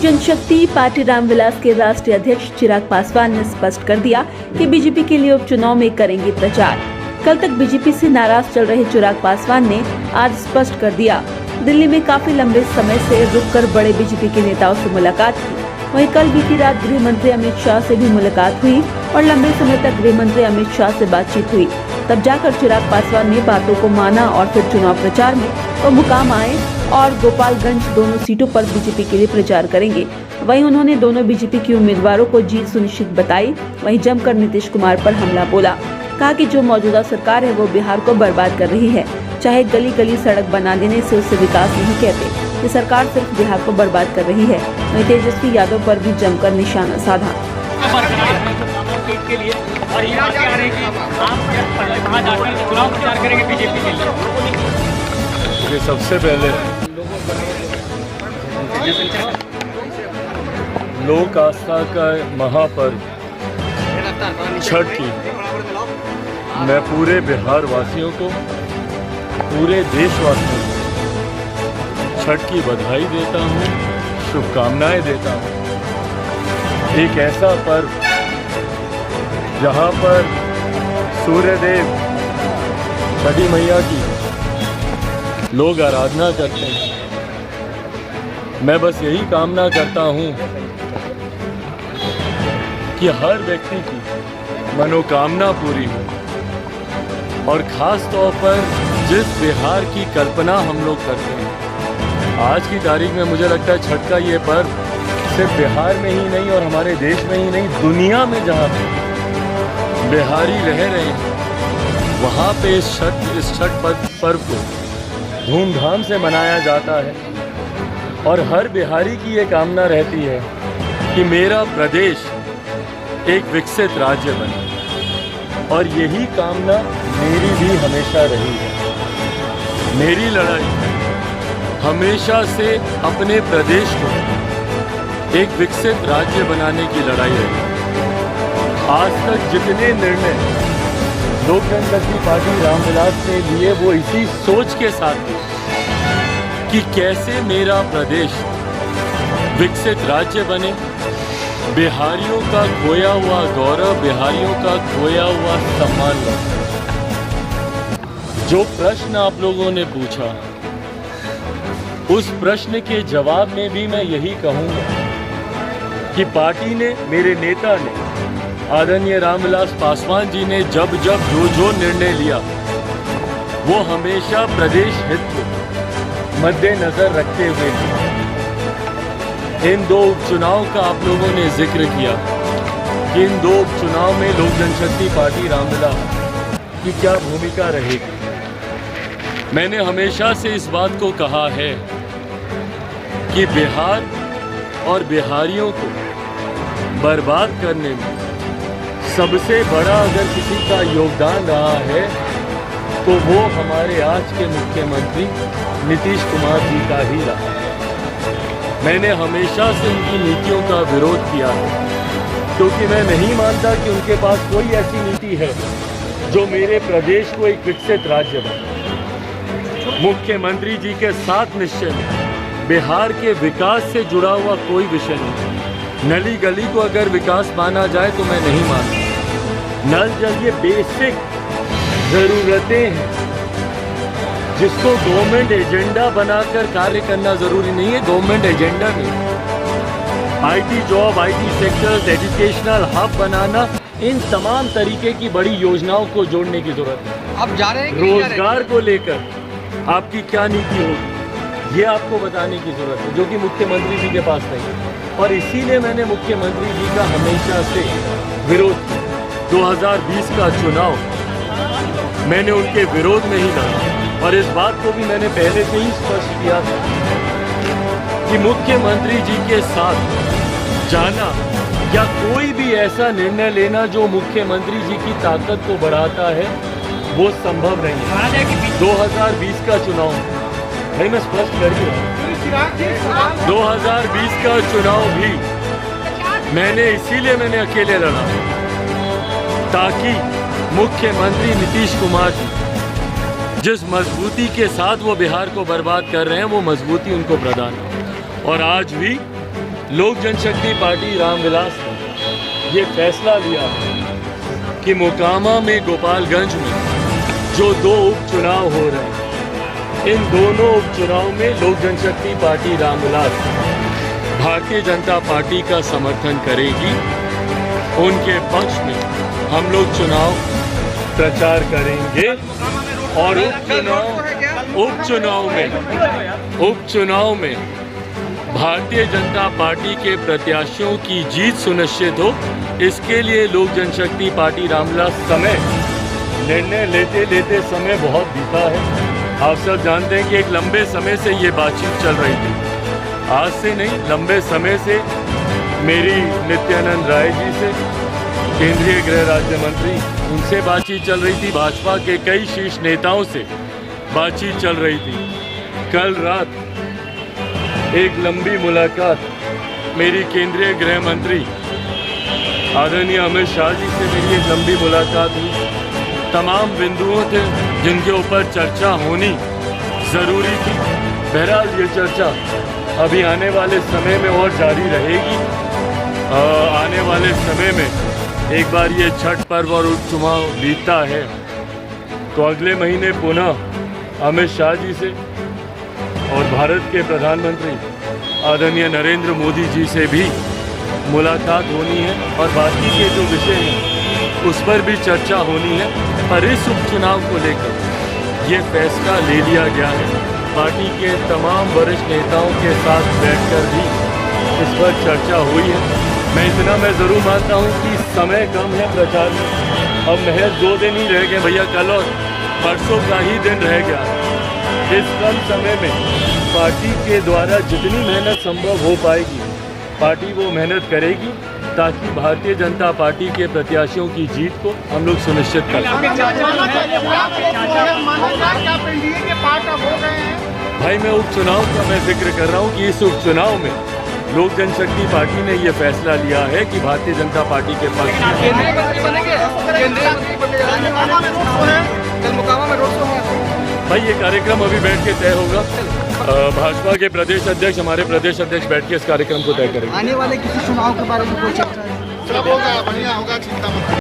जनशक्ति party Ramvilas के राष्ट्रीय अध्यक्ष चिराग पासवान ने स्पष्ट कर दिया कि बीजेपी के लिए उपचुनाव में करेंगे प्रचार। कल तक बीजेपी से नाराज चल रहे चिराग पासवान ने आज स्पष्ट कर दिया। दिल्ली में काफी लंबे समय से रुककर बड़े बीजेपी के नेताओं से मुलाकात की। वहीं कल बीती रात गृह मंत्री अमित शाह से भी मुलाकात हुई और लंबे समय तक गृह मंत्री अमित शाह से बातचीत हुई। तब जाकर चिराग पासवान ने बातों को माना और फिर चुनाव प्रचार में वो मुकाम आए और गोपालगंज दोनों सीटों पर बीजेपी के लिए प्रचार करेंगे। वहीं उन्होंने दोनों बीजेपी के उम्मीदवारों को जीत सुनिश्चित बताई। वहीं जमकर नीतीश कुमार पर हमला बोला। कहा कि जो मौजूदा सरकार है वो बिहार को बर्बाद कर रही है। चाहे गली गली सड़क बना देने से उससे विकास नहीं कहते। ये सरकार सिर्फ बिहार को बर्बाद कर रही है। वहीं तेजस्वी यादव पर भी जमकर निशाना साधा। सबसे पहले लोक आस्था का महापर्व छठ की मैं पूरे बिहार वासियों को, पूरे देशवासियों को छठ की बधाई देता हूँ, शुभकामनाएं देता हूँ। एक ऐसा पर्व जहाँ पर सूर्यदेव छठी मैया की लोग आराधना करते हैं। मैं बस यही कामना करता हूँ कि हर व्यक्ति की मनोकामना पूरी हो और ख़ास तौर पर जिस बिहार की कल्पना हम लोग करते हैं। आज की तारीख में मुझे लगता है छठ का ये पर्व सिर्फ बिहार में ही नहीं और हमारे देश में ही नहीं, दुनिया में जहाँ बिहारी रह रहे हैं वहाँ पे इस छठ पर्व को धूमधाम से मनाया जाता है। और हर बिहारी की ये कामना रहती है कि मेरा प्रदेश एक विकसित राज्य बने। और यही कामना मेरी भी हमेशा रही है। मेरी लड़ाई हमेशा से अपने प्रदेश को एक विकसित राज्य बनाने की लड़ाई रही। आज तक जितने निर्णय लोक जनशक्ति पार्टी रामविलास ने लिए वो इसी सोच के साथ थे कि कैसे मेरा प्रदेश विकसित राज्य बने, बिहारियों का खोया हुआ गौरव, बिहारियों का खोया हुआ सम्मान बने। जो प्रश्न आप लोगों ने पूछा उस प्रश्न के जवाब में भी मैं यही कहूँगा कि पार्टी ने, मेरे नेता ने, आदरणीय रामविलास पासवान जी ने जब जो निर्णय लिया वो हमेशा प्रदेश हित को मद्देनजर रखते हुए लिया। इन दो उपचुनाव का आप लोगों ने जिक्र किया कि इन दो उपचुनाव में लोक जनशक्ति पार्टी रामविलास की क्या भूमिका रहेगी। मैंने हमेशा से इस बात को कहा है कि बिहार और बिहारियों को बर्बाद करने में सबसे बड़ा अगर किसी का योगदान रहा है तो वो हमारे आज के मुख्यमंत्री नीतीश कुमार जी का ही रहा है। मैंने हमेशा से उनकी नीतियों का विरोध किया है क्योंकि मैं नहीं मानता कि उनके पास कोई ऐसी नीति है जो मेरे प्रदेश को एक विकसित राज्य बने। मुख्यमंत्री जी के साथ निश्चय में बिहार के विकास से जुड़ा हुआ कोई विषय नहीं। नली गली को अगर विकास माना जाए तो मैं नहीं मानता। नल जल ये बेसिक ज़रूरतें हैं जिसको गवर्नमेंट एजेंडा बनाकर कार्य करना ज़रूरी नहीं है। गवर्नमेंट एजेंडा में IT job, IT sectors, educational hub बनाना, इन तमाम तरीके की बड़ी योजनाओं को जोड़ने की ज़रूरत है। आप जा रहे हैं कि रोजगार को लेकर आपकी क्या नीति होगी ये आपको बताने की ज़रूरत है, जो कि मुख्यमंत्री जी के पास नहीं है। और इसीलिए मैंने मुख्यमंत्री जी का हमेशा से विरोध किया। 2020 का चुनाव मैंने उनके विरोध में ही लड़ा और इस बात को भी मैंने पहले से ही स्पष्ट किया था कि मुख्यमंत्री जी के साथ जाना या कोई भी ऐसा निर्णय लेना जो मुख्यमंत्री जी की ताकत को बढ़ाता है वो संभव नहीं है। 2020 का चुनाव नहीं, मैं स्पष्ट कर दिया। 2020 का चुनाव भी मैंने अकेले लड़ा ताकि मुख्यमंत्री नीतीश कुमार जी जिस मजबूती के साथ वो बिहार को बर्बाद कर रहे हैं वो मजबूती उनको प्रदान हो। और आज भी लोक जनशक्ति पार्टी रामविलास ने ये फैसला लिया है कि मोकामा में गोपालगंज में जो 2 उपचुनाव हो रहे हैं, इन दोनों उपचुनाव में लोक जनशक्ति पार्टी रामविलास भारतीय जनता पार्टी का समर्थन करेगी। उनके पक्ष में हम लोग चुनाव प्रचार करेंगे और उपचुनाव में भारतीय जनता पार्टी के प्रत्याशियों की जीत सुनिश्चित हो, इसके लिए लोक जनशक्ति पार्टी रामविलास समय निर्णय लेते समय बहुत बीता है। आप सब जानते हैं कि एक लंबे समय से ये बातचीत चल रही थी, आज से नहीं, लंबे समय से मेरी नित्यानंद राय जी से, केंद्रीय गृह राज्य मंत्री, उनसे बातचीत चल रही थी। भाजपा के कई शीर्ष नेताओं से बातचीत चल रही थी। कल रात एक लंबी मुलाकात मेरी केंद्रीय गृह मंत्री आदरणीय अमित शाह जी से मेरी एक लंबी मुलाकात हुई। तमाम बिंदुओं थे जिनके ऊपर चर्चा होनी ज़रूरी थी। बहरहाल ये चर्चा अभी आने वाले समय में और जारी रहेगी। आने वाले समय में एक बार ये छठ पर्व और उपचुनाव बीतता है तो अगले महीने पुनः अमित शाह जी से और भारत के प्रधानमंत्री आदरणीय नरेंद्र मोदी जी से भी मुलाकात होनी है और बाकी के जो विषय हैं उस पर भी चर्चा होनी है। पर इस उपचुनाव को लेकर ये फैसला ले लिया गया है। पार्टी के तमाम वरिष्ठ नेताओं के साथ बैठकर भी इस पर चर्चा हुई है। मैं ज़रूर मानता हूँ कि समय कम है प्रचार में, अब महज 2 दिन ही रह गए भैया, कल और परसों का ही दिन रह गया। इस कम समय में पार्टी के द्वारा जितनी मेहनत संभव हो पाएगी पार्टी वो मेहनत करेगी ताकि भारतीय जनता पार्टी के प्रत्याशियों की जीत को हम लोग सुनिश्चित कर सकें। भाई मैं उपचुनाव का मैं जिक्र कर रहा हूँ कि इस उपचुनाव में लोक जनशक्ति पार्टी ने ये फैसला लिया है कि भारतीय जनता पार्टी के पक्ष भाई ये कार्यक्रम अभी बैठ के तय होगा। भाजपा के प्रदेश अध्यक्ष, हमारे प्रदेश अध्यक्ष बैठ के इस कार्यक्रम को तय करेंगे। आने वाले किसी चुनाव के बारे में कोई चर्चा है? होगा, बढ़िया होगा, चिंता मत